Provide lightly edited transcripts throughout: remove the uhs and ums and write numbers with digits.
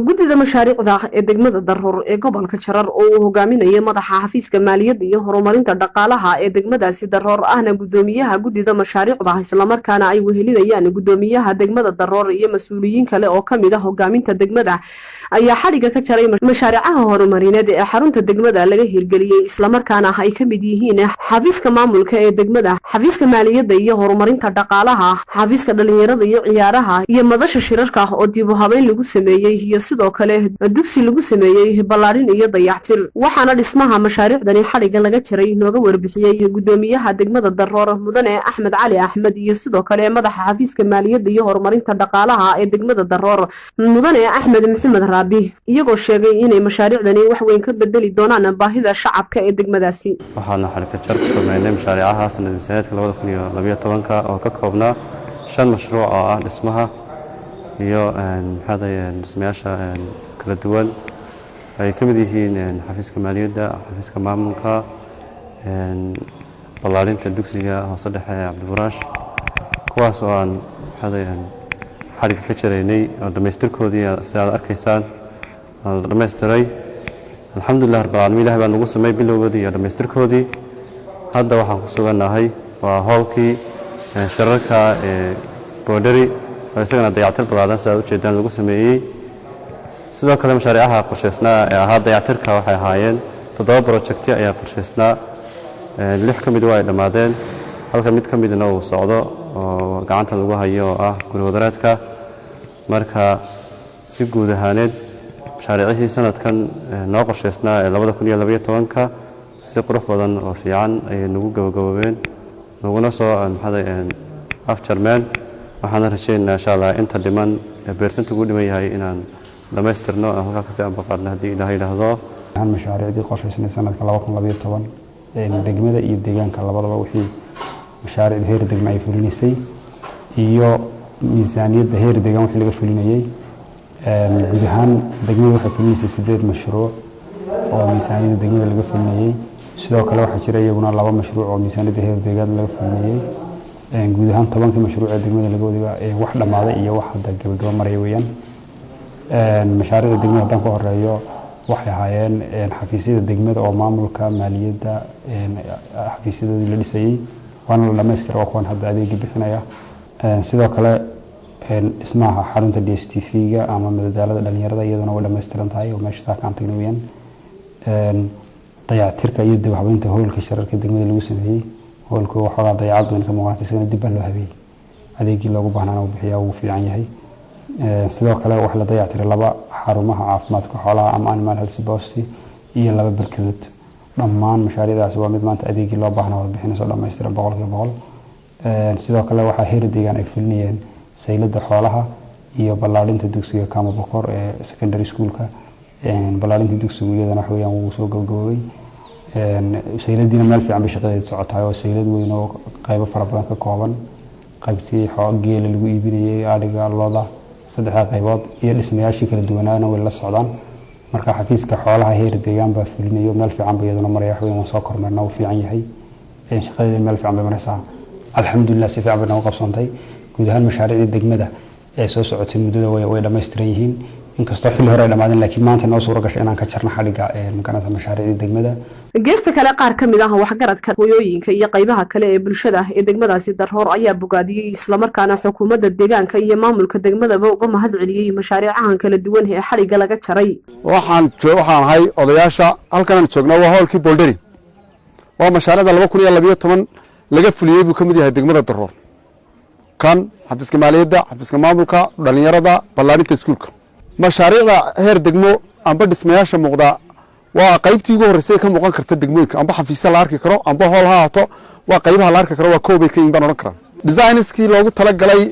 guddiga mashaariicda ee degmada Daroor ee gobolka Jarar oo uu hogaaminayo madaxa xafiiska maaliyadda iyo horumarinta dhaqaalaha ee degmadaasi Daroor ahna gudoomiyaha guddiga mashaariicda isla markaana ay wehelinayaan gudoomiyaha degmada Daroor iyo mas'uuliyiin kale oo kamid ah hogaaminta degmada ayaa xariga ka jaray mashaariicaha horumarineed ee xarunta degmada laga hirgeliyay isla markaana ay kamid yihiin xafiiska maamulka ee degmada xafiiska maaliyadda iyo horumarinta dhaqaalaha xafiiska dhalinyarada iyo ciyaaraha iyo madasha shirarka oo dib u habeyn lagu sameeyay iyo sidoo kale dugsi lagu sameeyay balaarin iyo dayactir waxaana dhismaha mashaariicdani xariga laga jaray nooga warbixiyay gudoomiyaha degmada Daroor mudane Axmed Cali Axmed iyo sidoo kale madaxa xafiiska maaliyadda iyo horumarinta dhaqaalaha ee degmada Daroor mudane Axmed Maxamed Raabi iyagoo sheegay inay mashaariicdani wax weyn ka bedeli doonaan baahida shacabka ee degmadaasi waxaana xariga jar ku sameeynay mashaariicaha sanad miisaaniyadka 2012 oo ka koobnaa 5 mashruuc oo ah dhismaha iyo dhismayaasha kala duwan ay ka mid yihiin xafiiska maaliyadda xafiiska maamulka balaarinta dugsiga hoose dhexe ee Cabdiburaash kuwaas oo aan xariga ka jaraynay oo dhameystirkoodii sidaad arkaysaan dhameystiray alxamdulillah rabbil caalamiin ilaahay baa nagu sameeyay bilowgoodii iyo dhameystirkoodii hadda waxaan ku suganahay waa howlkii shirarka boodari isagana dayactir balaaran sida ujeedaan lagu sameeyay sidoo kale mashaariicaha qorsheysnaa ee ahaa dayactirka waxay ahaayeen 7 project ayaa qorsheysnaa 6 kamid waa ay dhamaadeen halka mid kamidna uu socdo oo gacanta lagu hayo oo ah guri wadareedka marka si guud ahaaneed mashaariicii sanadkan noo qorsheysnaa ee 2012 si qurux badan oo fiican ay nagu gabagabeen naguna soo afjarmeen waxaan rajaynayaa insha Allah inta dhiman beersantu ugu dhiman yahay inaan dhameystirno halka ka sii ambaqaadna hadii Ilaahay yiraahdo mashaariicdii qorsheysnay sanadka 2012 ee degmada iyo deegaanka labadaba wixii mashaariic heer degmo ay fulinisay iyo miisaaniyadda heer deegaan wixii laga fulinayay guud ahaan degmada waxay fulinisay 8 mashruuc oo miisaaniyadda degmada laga fulinayay sidoo kale waxaa jira iyaguna 2 mashruuc oo miisaaniyadda heer deegaan laga fulinayay guud ahaan 10 mashruuc ee degmada laga wadiga ee wax dhamaaday iyo wax hadda gabagaba maray weeyaan mashaariicda degmada hadan ku horeeyo waxay ahaayeen xafiisyada degmada oo maamulka maaliyadda xafiisyadoodii la dhisayay waana la dhameystiray oo kuwan hadda adeegga bixinaya sidoo kale dhismaha xarunta DSTV-ga ama madadaalada dhalinyarada iyaduna way dhameystiran tahay oo meesha saakaan tagnay weeyaan dayactirka iyo dib u habeynta howlka shirarka degmada lagu sameeyay howlku waxaa dayacad weyn ka muuqata isagana dib loo habeeyay adeegii loogu baahnaa uu bixiyaa uu fiican yahay sidoo kale waxa la dayactiray 2 xarumaha caafimaadka xoolaha ama animal health post iyo 2 barkadood dhammaan mashaariicdaas waa mid maanta adeegii loo baahnaa oo bixinayso dhameystiran 100% sidoo kale waxa heer deegaan ay fulinayeen saylada xoolaha iyo balaarinta dugsiga Kama Bokor ee secondary schoolka balaarinta dugsiga iyadana wax weeyaan uu soo gabagabay sayladina meel fiican bay shaqadeeda socotaa oo saylad weyn oo qaybo fara badan ka kooban qaybtii geela lagu iibinayay ariga looda 3 qaybood iyo dhismayaashii kala duwanaana way la socdaan marka xafiiska xoolaha heer deegaan baa fulinayo meel fiican bay iyaduna maraya wax weyn soo kormeerna uu fiican yahay shaqadeeda meel fiican bay maraysaa alxamdulillah si fiican bay noo qabsantay guud ahaan mashaariicda degmada ee soo socotay muddada way dhameystiran yihiin inkastoo xilli hore ay dhamaadeen laakiin maanta noo suura gashay inaan ka jarno xariga makanada mashaariicda degmada geesta kale qaar kamid ah waxgaradka hooyooyinka iyo qaybaha kale ee bulshada ee degmadaasi Daroor ayaa bogaadiyay isla markaana xukuumadda deegaanka iyo maamulka degmadaba uga mahad celiyay mashaariicahan kala duwan ee xariga laga jaray waxaan ahay odayaasha halkan aan joogno waa howlkii Bolderi waa mashaariicda 2012 laga fuliyay buu kamid yahay degmada Daroor kan xafiiska maaliyadda xafiiska maamulka dhalinyarada balaarinta iskuulka mashaariicda heer degmo amba dhismayaasha muuqda waa qaybtii ugu horeysay ka muuqan karta degmooyinka amba xafiisyo la arki karo amba hool ha haato waa qaybaha la arki karo waa koobay ka inbaan oran karaa designskii loogu talagalay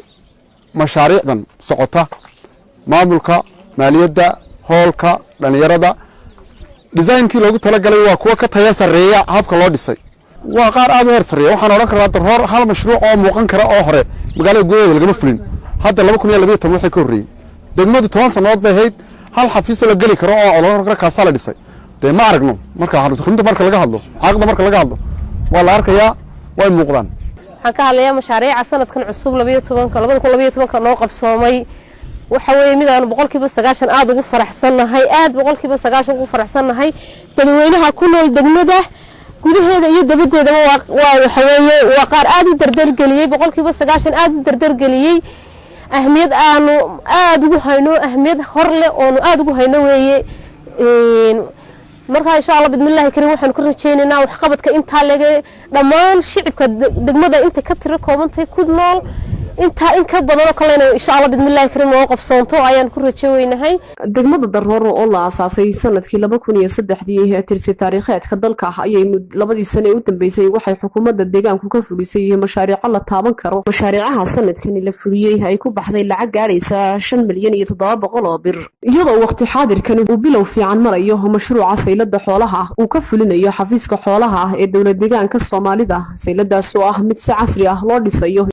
mashaariicdan socota maamulka maaliyadda hoolka dhalinyarada designkii loogu talagalay waa kuwa ka taya sareeya habka loo dhisay waa qaar aad u heer sareeya waxaan oran karaa Daroor hal mashruuc oo muuqan kara oo hore magaalada gudaheeda lagama fulin hadda 2012 waxay ka horeeyay degmadu 10 sanadood bay ahayd hal xafiis la gali karo oo oran karaa la dhisay ma aragno marka xarunta marka laga hadlo xaqda marka laga hadlo waa la arkayaa way muuqdaan waxaan ka hadlayaa mashaariica sanadkan cusub 2012 noo qabsoomay وحوي ميدان بقولكيبا 9 aad ugu faraxsanahay aad boqolkiiba 9 ugu faraxsanahay dadweynaha ku nool degmada gudaheeda iyo dabadeedaba waa waxa weeye waa qaar aad u dardar galiyay boqolkiiba 9 aad u dardar galiyay ahmiyad aanu aad ugu hayno ahmiyad hor leh oo aad ugu hayno weeye marka insha Allah bidmilaahi karim waxaan ku rajaynaynaa wax qabadka inta laga dhamaan shicibka degmada inta ka tiro koobantay ku nool inta in ka badan oo kale insha Allah bidmilaahi karim oo qabsoonto ayaan ku rajaynahay degmada Daroor oo la aasaasay sanadkii 2003 ee tirsi taariikheedka dalka ayay labadii sano u dambeysay waxay xukuumadda deegaanku ka fulisay mashaariic la taaban karo mashaariicaha sanadkan la fuliyay ay ku baxday lacag gaaraysa 5 milyan iyo 700 oo bir iyadoo waqti xaadirkan uu bilow fiican marayo mashruuca saylada xoolaha uu ka fulinayo xafiiska xoolaha ee dawladda deegaanka Soomaalida sayladaas oo ah mid si casri ah loo dhisayo